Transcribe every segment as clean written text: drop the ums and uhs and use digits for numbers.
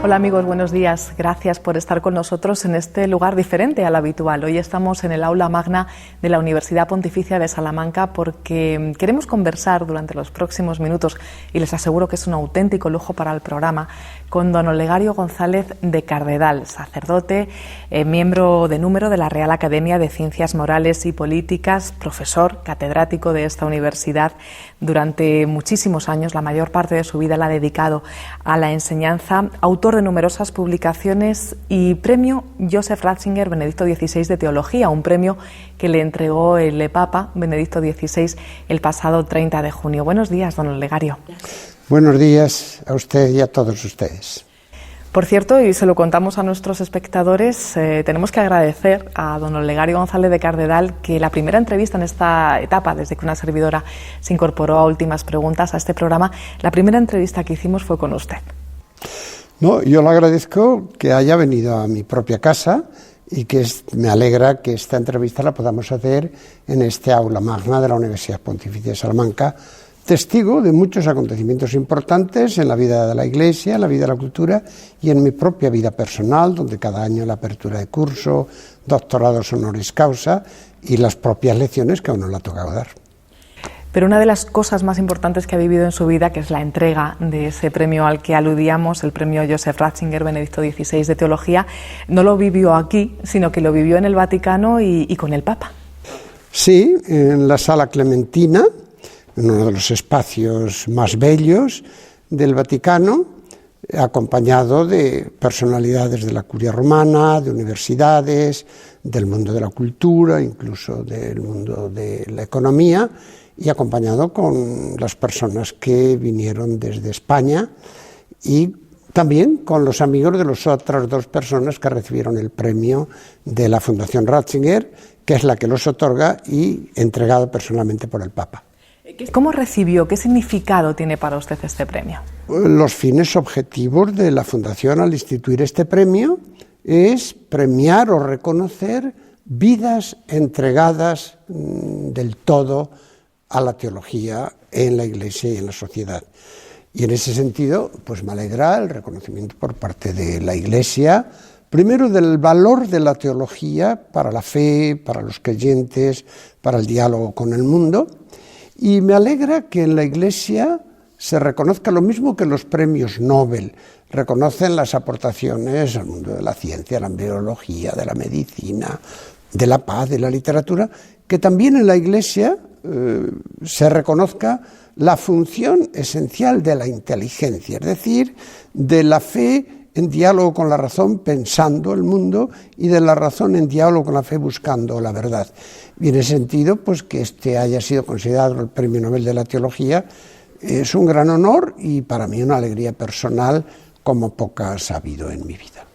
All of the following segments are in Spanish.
Hola amigos, buenos días. Gracias por estar con nosotros en este lugar diferente al habitual. Hoy estamos en el aula magna de la Universidad Pontificia de Salamanca porque queremos conversar durante los próximos minutos, y les aseguro que es un auténtico lujo para el programa, con don Olegario González de Cardedal, sacerdote, miembro de número de la Real Academia de Ciencias Morales y Políticas, profesor catedrático de esta universidad. Durante muchísimos años, la mayor parte de su vida la ha dedicado a la enseñanza, autor de numerosas publicaciones y premio Joseph Ratzinger Benedicto XVI de Teología, un premio que le entregó el Papa Benedicto XVI el pasado 30 de junio. Buenos días, don Olegario. Buenos días a usted y a todos ustedes. Por cierto, y se lo contamos a nuestros espectadores, tenemos que agradecer a don Olegario González de Cardedal que la primera entrevista en esta etapa, desde que una servidora se incorporó a Últimas Preguntas a este programa, la primera entrevista que hicimos fue con usted. No, yo le agradezco que haya venido a mi propia casa y que me alegra que esta entrevista la podamos hacer en este aula magna de la Universidad Pontificia de Salamanca, testigo de muchos acontecimientos importantes en la vida de la Iglesia, en la vida de la cultura y en mi propia vida personal, donde cada año la apertura de curso, doctorados honoris causa y las propias lecciones que a uno le ha tocado dar. Pero una de las cosas más importantes que ha vivido en su vida, que es la entrega de ese premio al que aludíamos, el premio Joseph Ratzinger Benedicto XVI de Teología, no lo vivió aquí, sino que lo vivió en el Vaticano y con el Papa. Sí, en la Sala Clementina, en uno de los espacios más bellos del Vaticano, acompañado de personalidades de la Curia Romana, de universidades, del mundo de la cultura, incluso del mundo de la economía, y acompañado con las personas que vinieron desde España y también con los amigos de las otras dos personas que recibieron el premio de la Fundación Ratzinger, que es la que los otorga y entregado personalmente por el Papa. ¿Cómo recibió? ¿Qué significado tiene para usted este premio? Los fines objetivos de la Fundación al instituir este premio es premiar o reconocer vidas entregadas del todo a la teología en la Iglesia y en la sociedad. Y en ese sentido, pues me alegra el reconocimiento por parte de la Iglesia, primero del valor de la teología para la fe, para los creyentes, para el diálogo con el mundo. Y me alegra que en la Iglesia se reconozca lo mismo que los premios Nobel. Reconocen las aportaciones al mundo de la ciencia, la biología, de la medicina, de la paz, de la literatura, que también en la Iglesia se reconozca la función esencial de la inteligencia, es decir, de la fe en diálogo con la razón pensando el mundo y de la razón en diálogo con la fe buscando la verdad. Y en ese sentido, pues que este haya sido considerado el Premio Nobel de la Teología es un gran honor y para mí una alegría personal como pocas ha habido en mi vida.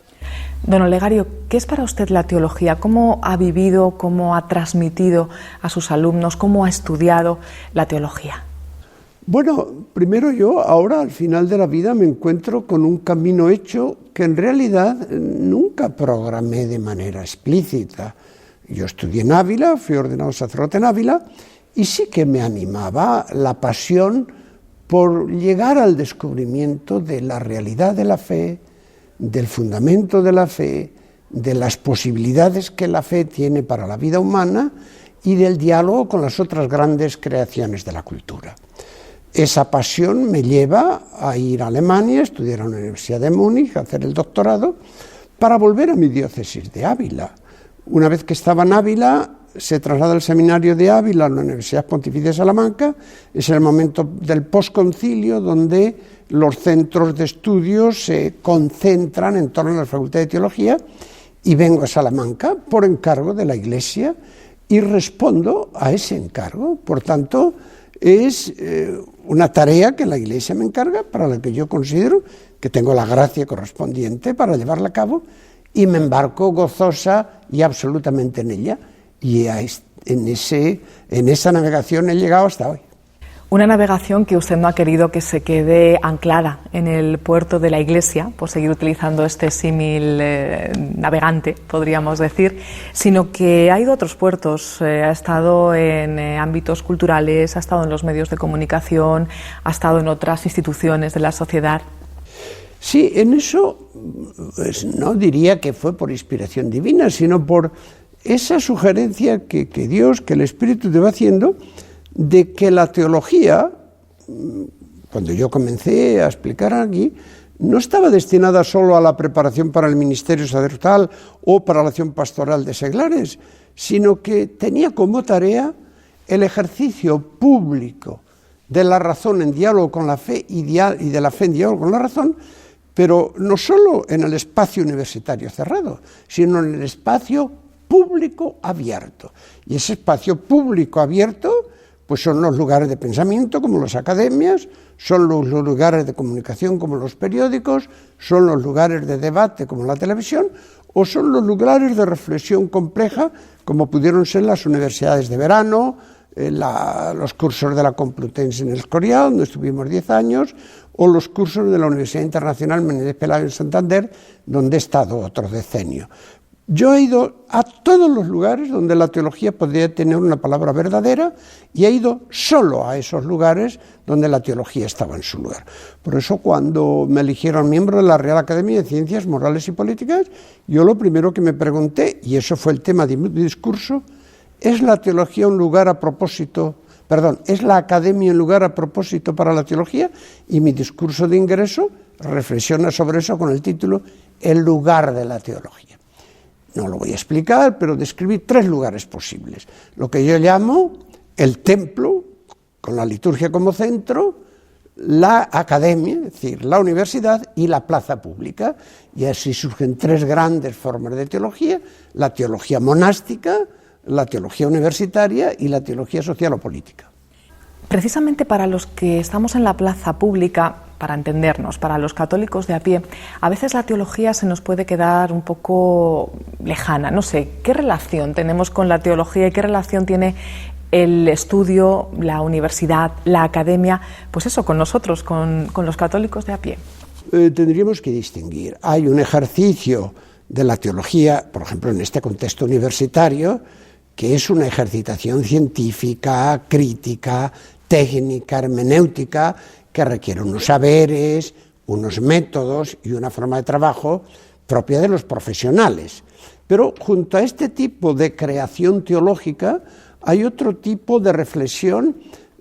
Don Olegario, ¿qué es para usted la teología? ¿Cómo ha vivido, cómo ha transmitido a sus alumnos, cómo ha estudiado la teología? Bueno, primero yo ahora al final de la vida me encuentro con un camino hecho que en realidad nunca programé de manera explícita. Yo estudié en Ávila, fui ordenado sacerdote en Ávila y sí que me animaba la pasión por llegar al descubrimiento de la realidad de la fe, del fundamento de la fe, de las posibilidades que la fe tiene para la vida humana y del diálogo con las otras grandes creaciones de la cultura. Esa pasión me lleva a ir a Alemania, estudiar en la Universidad de Múnich, a hacer el doctorado, para volver a mi diócesis de Ávila. Una vez que estaba en Ávila, se traslada al seminario de Ávila a la Universidad Pontificia de Salamanca. Es el momento del posconcilio donde los centros de estudios se concentran en torno a la Facultad de Teología y vengo a Salamanca por encargo de la Iglesia y respondo a ese encargo. Por tanto, es una tarea que la Iglesia me encarga, para la que yo considero que tengo la gracia correspondiente para llevarla a cabo y me embarco gozosa y absolutamente en ella. Y en esa navegación he llegado hasta hoy. Una navegación que usted no ha querido que se quede anclada en el puerto de la Iglesia, por seguir utilizando este símil navegante, podríamos decir, sino que ha ido a otros puertos, ha estado en ámbitos culturales, ha estado en los medios de comunicación, ha estado en otras instituciones de la sociedad. Sí, en eso pues, no diría que fue por inspiración divina, sino por esa sugerencia que Dios, que el Espíritu te va haciendo, de que la teología, cuando yo comencé a explicar aquí, no estaba destinada solo a la preparación para el ministerio sacerdotal o para la acción pastoral de seglares, sino que tenía como tarea el ejercicio público de la razón en diálogo con la fe y de la fe en diálogo con la razón, pero no solo en el espacio universitario cerrado, sino en el espacio público abierto. Y ese espacio público abierto pues son los lugares de pensamiento como las academias, son los lugares de comunicación como los periódicos, son los lugares de debate como la televisión, o son los lugares de reflexión compleja como pudieron ser las universidades de verano, los cursos de la Complutense en el Escorial, donde estuvimos 10 años, o los cursos de la Universidad Internacional Menéndez Pelayo en Santander, donde he estado otro decenio. Yo he ido a todos los lugares donde la teología podría tener una palabra verdadera y he ido solo a esos lugares donde la teología estaba en su lugar. Por eso cuando me eligieron miembro de la Real Academia de Ciencias Morales y Políticas, yo lo primero que me pregunté, y eso fue el tema de mi discurso, ¿es la teología un lugar a propósito? Perdón, ¿es la academia un lugar a propósito para la teología? Y mi discurso de ingreso reflexiona sobre eso con el título El lugar de la teología. No lo voy a explicar, pero describí 3 lugares posibles. Lo que yo llamo el templo, con la liturgia como centro, la academia, es decir, la universidad y la plaza pública. Y así surgen 3 grandes formas de teología: la teología monástica, la teología universitaria y la teología social o política. Precisamente para los que estamos en la plaza pública, para entendernos, para los católicos de a pie, a veces la teología se nos puede quedar un poco lejana. No sé, ¿qué relación tenemos con la teología y qué relación tiene el estudio, la universidad, la academia, pues eso, con nosotros, con los católicos de a pie? Tendríamos que distinguir. Hay un ejercicio de la teología, por ejemplo, en este contexto universitario, que es una ejercitación científica, crítica, técnica, hermenéutica, que requiere unos saberes, unos métodos y una forma de trabajo propia de los profesionales. Pero junto a este tipo de creación teológica hay otro tipo de reflexión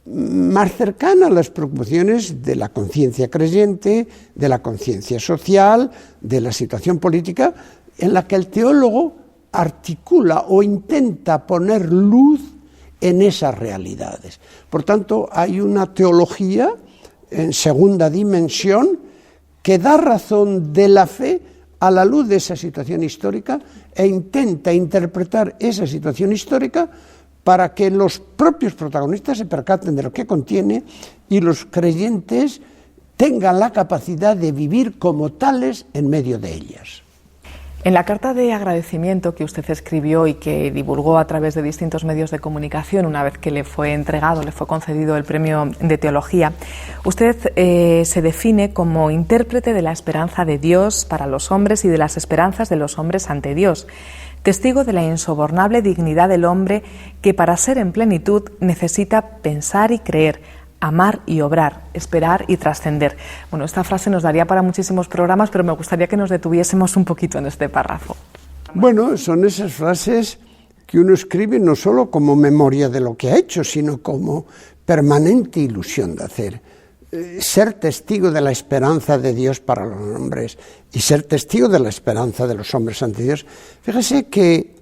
más cercana a las preocupaciones de la conciencia creyente, de la conciencia social, de la situación política, en la que el teólogo articula o intenta poner luz en esas realidades. Por tanto, hay una teología en segunda dimensión que da razón de la fe a la luz de esa situación histórica e intenta interpretar esa situación histórica para que los propios protagonistas se percaten de lo que contiene y los creyentes tengan la capacidad de vivir como tales en medio de ellas. En la carta de agradecimiento que usted escribió y que divulgó a través de distintos medios de comunicación una vez que le fue entregado, le fue concedido el premio de Teología, usted se define como intérprete de la esperanza de Dios para los hombres y de las esperanzas de los hombres ante Dios, testigo de la insobornable dignidad del hombre que para ser en plenitud necesita pensar y creer, amar y obrar, esperar y trascender. Bueno, esta frase nos daría para muchísimos programas, pero me gustaría que nos detuviésemos un poquito en este párrafo. Bueno, son esas frases que uno escribe no solo como memoria de lo que ha hecho, sino como permanente ilusión de hacer. Ser testigo de la esperanza de Dios para los hombres y ser testigo de la esperanza de los hombres ante Dios. Fíjese que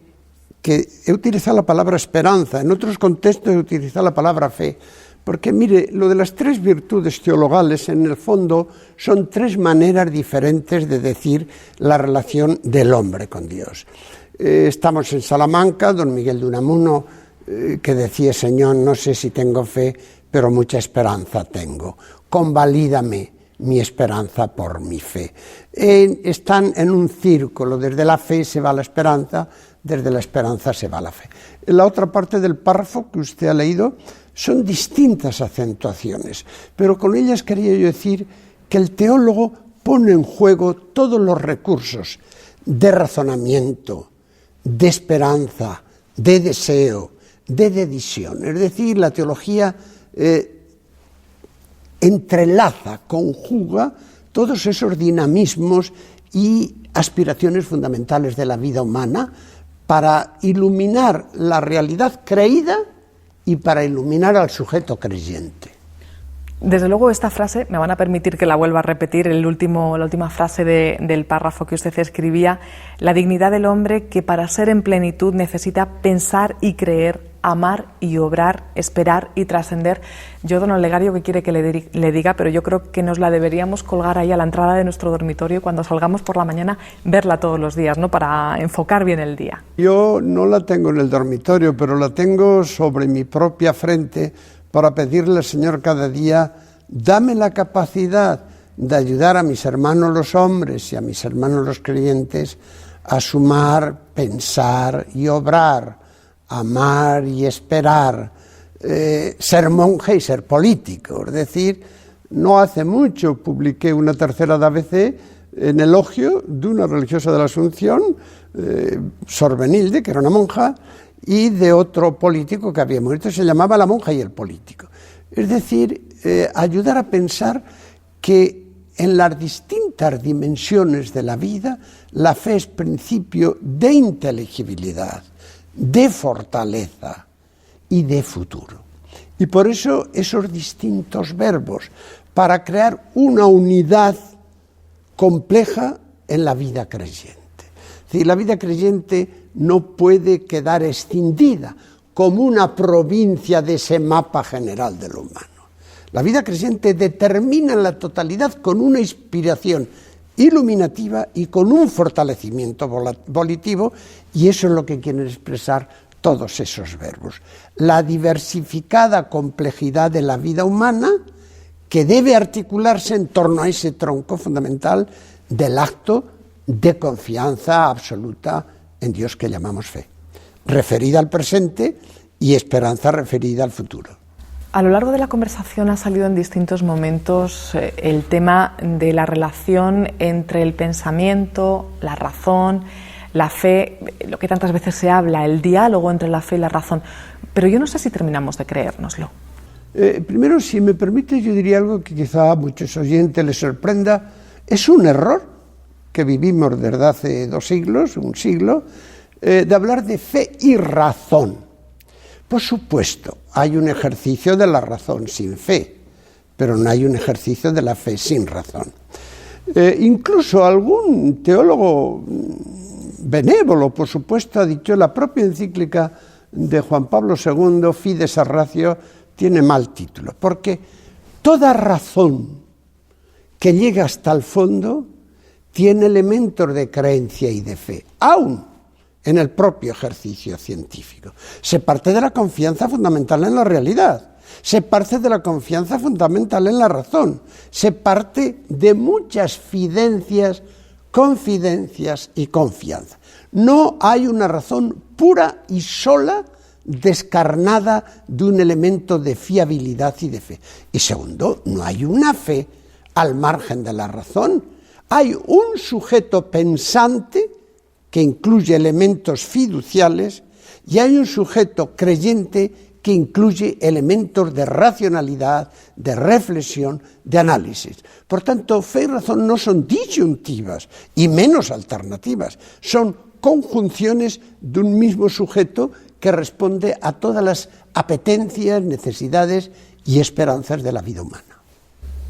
he utilizado la palabra esperanza, en otros contextos he utilizado la palabra fe. Porque, mire, lo de las 3 virtudes teologales, en el fondo, son 3 maneras diferentes de decir la relación del hombre con Dios. Estamos en Salamanca, don Miguel de Unamuno, que decía: Señor, no sé si tengo fe, pero mucha esperanza tengo. Convalídame mi esperanza por mi fe. Están en un círculo, desde la fe se va a la esperanza, desde la esperanza se va a la fe. En la otra parte del párrafo que usted ha leído, son distintas acentuaciones, pero con ellas quería yo decir que el teólogo pone en juego todos los recursos de razonamiento, de esperanza, de deseo, de decisión. Es decir, la teología entrelaza, conjuga todos esos dinamismos y aspiraciones fundamentales de la vida humana para iluminar la realidad creída y para iluminar al sujeto creyente. Desde luego esta frase, me van a permitir que la vuelva a repetir, la última frase del párrafo que usted escribía, la dignidad del hombre que para ser en plenitud necesita pensar y creer, amar y obrar, esperar y trascender. Yo, don Olegario, que quiere que le diga, pero yo creo que nos la deberíamos colgar ahí a la entrada de nuestro dormitorio cuando salgamos por la mañana, verla todos los días, ¿no?, para enfocar bien el día. Yo no la tengo en el dormitorio, pero la tengo sobre mi propia frente para pedirle al Señor cada día: dame la capacidad de ayudar a mis hermanos los hombres y a mis hermanos los creyentes a sumar, pensar y obrar, amar y esperar, ser monje y ser político. Es decir, no hace mucho publiqué una tercera de ABC en elogio de una religiosa de la Asunción, Sor Benilde, que era una monja, y de otro político que había muerto, se llamaba La monja y el político. Es decir, ayudar a pensar que en las distintas dimensiones de la vida, la fe es principio de inteligibilidad, de fortaleza y de futuro. Y por eso esos distintos verbos, para crear una unidad compleja en la vida creyente. Es decir, la vida creyente no puede quedar escindida como una provincia de ese mapa general de lo humano. La vida creyente determina la totalidad con una inspiración iluminativa y con un fortalecimiento volitivo, y eso es lo que quieren expresar todos esos verbos. La diversificada complejidad de la vida humana, que debe articularse en torno a ese tronco fundamental del acto de confianza absoluta en Dios que llamamos fe, referida al presente y esperanza referida al futuro. A lo largo de la conversación ha salido en distintos momentos el tema de la relación entre el pensamiento, la razón, la fe, lo que tantas veces se habla, el diálogo entre la fe y la razón. Pero yo no sé si terminamos de creérnoslo. Primero, si me permite, yo diría algo que quizá a muchos oyentes les sorprenda. Es un error que vivimos desde hace 2 siglos, un siglo, de hablar de fe y razón. Por supuesto, hay un ejercicio de la razón sin fe, pero no hay un ejercicio de la fe sin razón. Incluso algún teólogo benévolo, por supuesto, ha dicho, la propia encíclica de Juan Pablo II, Fides Ratio, tiene mal título, porque toda razón que llega hasta el fondo tiene elementos de creencia y de fe, aún en el propio ejercicio científico. Se parte de la confianza fundamental en la realidad, se parte de la confianza fundamental en la razón, se parte de muchas fidencias, confidencias y confianza. No hay una razón pura y sola descarnada de un elemento de fiabilidad y de fe. Y segundo, no hay una fe al margen de la razón. Hay un sujeto pensante que incluye elementos fiduciales y hay un sujeto creyente que incluye elementos de racionalidad, de reflexión, de análisis. Por tanto, fe y razón no son disyuntivas y menos alternativas, son conjunciones de un mismo sujeto que responde a todas las apetencias, necesidades y esperanzas de la vida humana.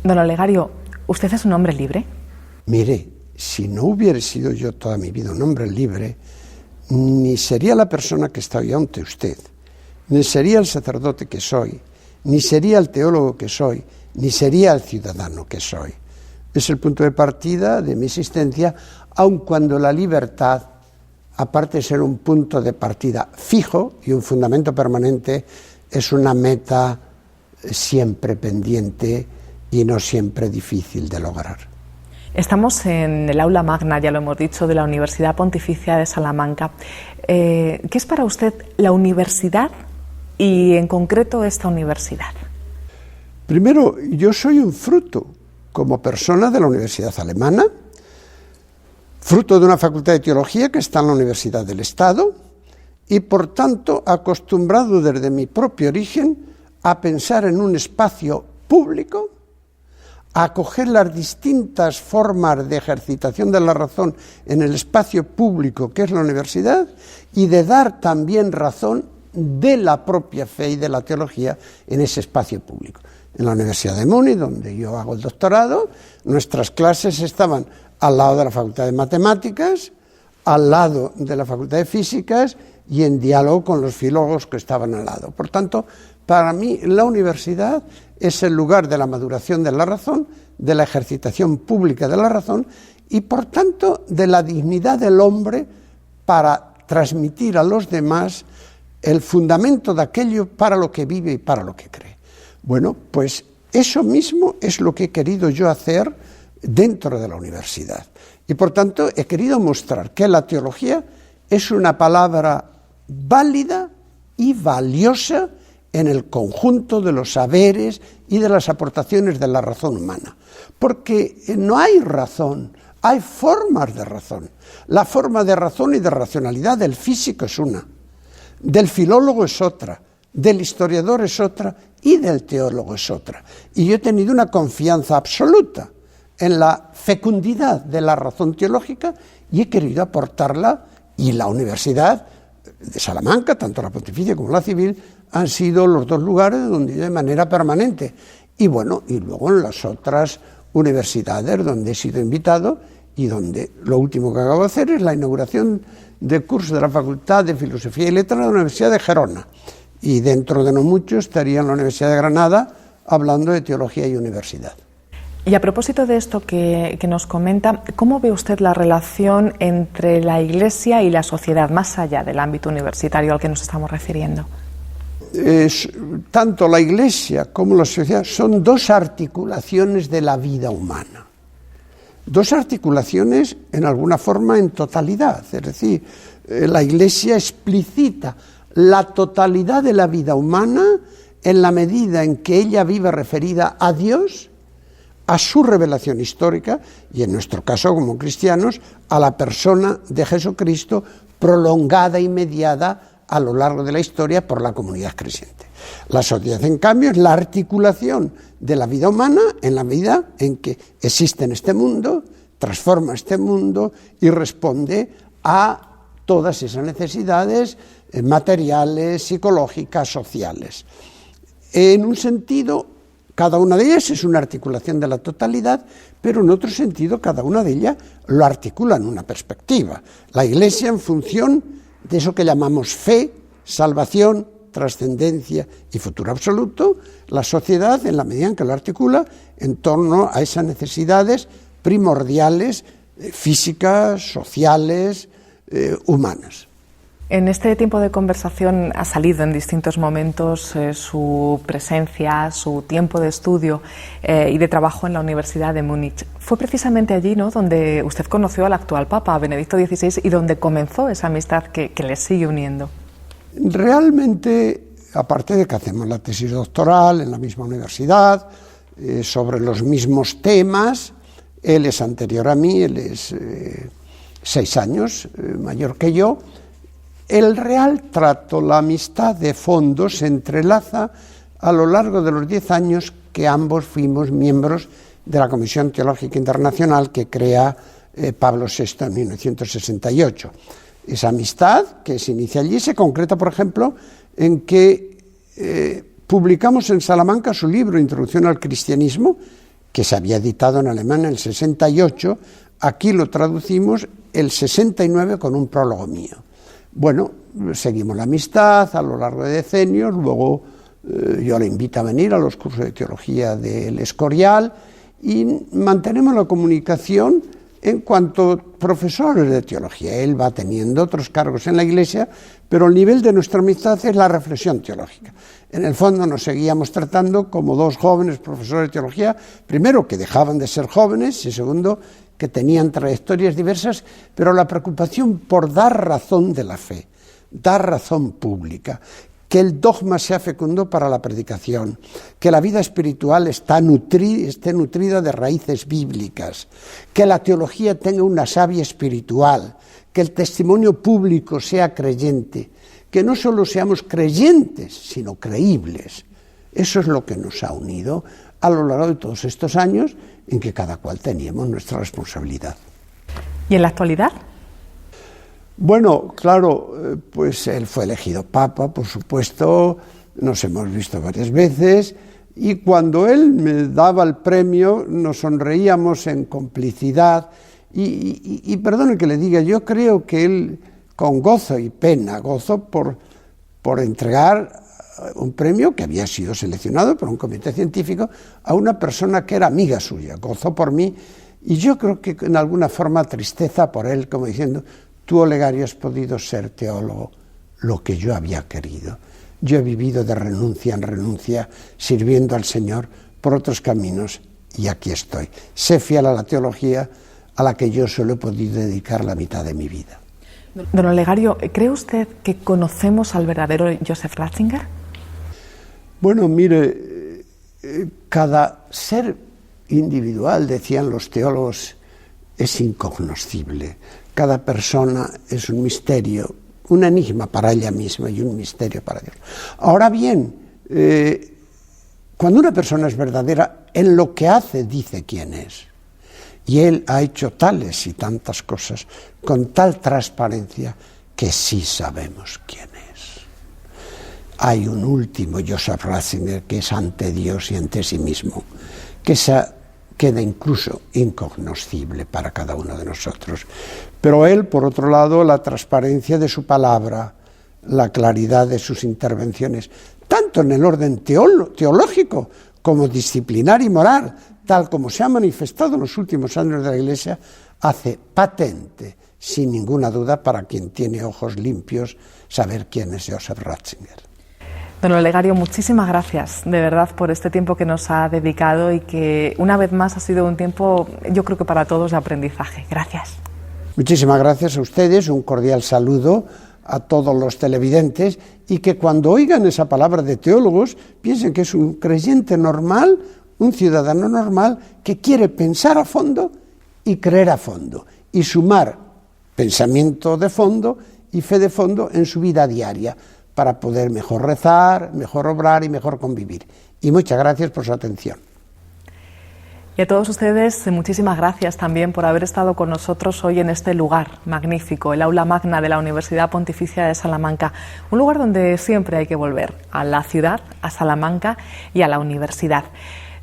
Don Olegario, ¿usted es un hombre libre? Mire, si no hubiera sido yo toda mi vida un hombre libre, ni sería la persona que está hoy ante usted, ni sería el sacerdote que soy, ni sería el teólogo que soy, ni sería el ciudadano que soy. Es el punto de partida de mi existencia, aun cuando la libertad, aparte de ser un punto de partida fijo y un fundamento permanente, es una meta siempre pendiente y no siempre difícil de lograr. Estamos en el aula magna, ya lo hemos dicho, de la Universidad Pontificia de Salamanca. ¿Qué es para usted la universidad y en concreto esta universidad? Primero, yo soy un fruto como persona de la Universidad Alemana, fruto de una facultad de teología que está en la Universidad del Estado y, por tanto, acostumbrado desde mi propio origen a pensar en un espacio público, a acoger las distintas formas de ejercitación de la razón en el espacio público que es la universidad y de dar también razón de la propia fe y de la teología en ese espacio público. En la Universidad de Múnich, donde yo hago el doctorado, nuestras clases estaban al lado de la Facultad de Matemáticas, al lado de la Facultad de Físicas y en diálogo con los filólogos que estaban al lado. Por tanto, para mí la universidad es el lugar de la maduración de la razón, de la ejercitación pública de la razón y, por tanto, de la dignidad del hombre para transmitir a los demás el fundamento de aquello para lo que vive y para lo que cree. Bueno, pues eso mismo es lo que he querido yo hacer dentro de la universidad. Y por tanto he querido mostrar que la teología es una palabra válida y valiosa en el conjunto de los saberes y de las aportaciones de la razón humana. Porque no hay razón, hay formas de razón. La forma de razón y de racionalidad del físico es una, del filólogo es otra, del historiador es otra y del teólogo es otra. Y yo he tenido una confianza absoluta en la fecundidad de la razón teológica y he querido aportarla, y la Universidad de Salamanca, tanto la pontificia como la civil, han sido los dos lugares donde yo de manera permanente. Y bueno, y luego en las otras universidades donde he sido invitado y donde lo último que acabo de hacer es la inauguración del curso de la Facultad de Filosofía y Letras de la Universidad de Gerona. Y dentro de no mucho estaría en la Universidad de Granada hablando de teología y universidad. Y a propósito de esto que nos comenta, ¿cómo ve usted la relación entre la Iglesia y la sociedad, más allá del ámbito universitario al que nos estamos refiriendo? Tanto la Iglesia como la sociedad son dos articulaciones de la vida humana. Dos articulaciones, en alguna forma, en totalidad. Es decir, la Iglesia explicita la totalidad de la vida humana en la medida en que ella vive referida a Dios, a su revelación histórica y, en nuestro caso como cristianos, a la persona de Jesucristo prolongada y mediada a lo largo de la historia por la comunidad creciente. La sociedad, en cambio, es la articulación de la vida humana en la medida en que existe en este mundo, transforma este mundo y responde a todas esas necesidades materiales, psicológicas, sociales. En un sentido, cada una de ellas es una articulación de la totalidad, pero en otro sentido cada una de ellas lo articula en una perspectiva. La Iglesia en función de eso que llamamos fe, salvación, trascendencia y futuro absoluto, la sociedad en la medida en que lo articula en torno a esas necesidades primordiales, físicas, sociales, humanas. En este tiempo de conversación ha salido en distintos momentos su presencia, su tiempo de estudio y de trabajo en la Universidad de Múnich. Fue precisamente allí, ¿no?, donde usted conoció al actual Papa, Benedicto XVI, y donde comenzó esa amistad que les sigue uniendo. Realmente, aparte de que hacemos la tesis doctoral en la misma universidad, sobre los mismos temas, él es anterior a mí, él es 6 años mayor que yo. El real trato, la amistad de fondo se entrelaza a lo largo de los 10 años que ambos fuimos miembros de la Comisión Teológica Internacional que crea Pablo VI en 1968. Esa amistad que se inicia allí se concreta, por ejemplo, en que publicamos en Salamanca su libro Introducción al Cristianismo, que se había editado en alemán en el 68, aquí lo traducimos el 69 con un prólogo mío. Bueno, seguimos la amistad a lo largo de decenios, luego yo le invito a venir a los cursos de teología del Escorial y mantenemos la comunicación en cuanto profesores de teología. Él va teniendo otros cargos en la Iglesia, pero el nivel de nuestra amistad es la reflexión teológica. En el fondo nos seguíamos tratando como dos jóvenes profesores de teología, primero que dejaban de ser jóvenes y segundo que tenían trayectorias diversas, pero la preocupación por dar razón de la fe, dar razón pública, que el dogma sea fecundo para la predicación, que la vida espiritual esté nutrida de raíces bíblicas, que la teología tenga una savia espiritual, que el testimonio público sea creyente, que no solo seamos creyentes, sino creíbles. Eso es lo que nos ha unido a lo largo de todos estos años en que cada cual teníamos nuestra responsabilidad. ¿Y en la actualidad? Bueno, claro, pues él fue elegido Papa, por supuesto, nos hemos visto varias veces, y cuando él me daba el premio nos sonreíamos en complicidad, y perdone que le diga, yo creo que él, con gozo y pena, gozo por entregar un premio que había sido seleccionado por un comité científico a una persona que era amiga suya, gozó por mí, y yo creo que en alguna forma tristeza por él, como diciendo, tú, Olegario, has podido ser teólogo, lo que yo había querido. Yo he vivido de renuncia en renuncia, sirviendo al Señor por otros caminos, y aquí estoy. Sé fiel a la teología, a la que yo solo he podido dedicar la mitad de mi vida. Don Olegario, ¿cree usted que conocemos al verdadero Joseph Ratzinger? Bueno, mire, cada ser individual, decían los teólogos, es incognoscible. Cada persona es un misterio, un enigma para ella misma y un misterio para Dios. Ahora bien, cuando una persona es verdadera, en lo que hace dice quién es. Y él ha hecho tales y tantas cosas con tal transparencia que sí sabemos quién es. Hay un último Joseph Ratzinger que es ante Dios y ante sí mismo, que queda incluso incognoscible para cada uno de nosotros. Pero él, por otro lado, la transparencia de su palabra, la claridad de sus intervenciones, tanto en el orden teológico como disciplinar y moral, tal como se ha manifestado en los últimos años de la Iglesia, hace patente, sin ninguna duda, para quien tiene ojos limpios, saber quién es Joseph Ratzinger. Don Olegario, muchísimas gracias, de verdad, por este tiempo que nos ha dedicado y que una vez más ha sido un tiempo, yo creo que para todos, de aprendizaje. Gracias. Muchísimas gracias a ustedes, un cordial saludo a todos los televidentes y que cuando oigan esa palabra de teólogos piensen que es un creyente normal, un ciudadano normal que quiere pensar a fondo y creer a fondo y sumar pensamiento de fondo y fe de fondo en su vida diaria para poder mejor rezar, mejor obrar y mejor convivir. Y muchas gracias por su atención. Y a todos ustedes, muchísimas gracias también por haber estado con nosotros hoy en este lugar magnífico, el Aula Magna de la Universidad Pontificia de Salamanca, un lugar donde siempre hay que volver, a la ciudad, a Salamanca y a la universidad.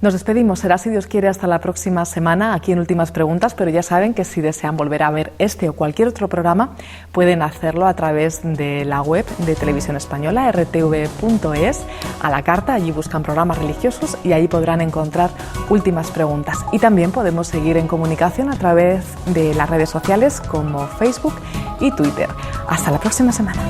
Nos despedimos, será si Dios quiere hasta la próxima semana aquí en Últimas Preguntas, pero ya saben que si desean volver a ver este o cualquier otro programa pueden hacerlo a través de la web de Televisión Española, rtv.es, a la carta, allí buscan programas religiosos y ahí podrán encontrar Últimas Preguntas. Y también podemos seguir en comunicación a través de las redes sociales como Facebook y Twitter. Hasta la próxima semana.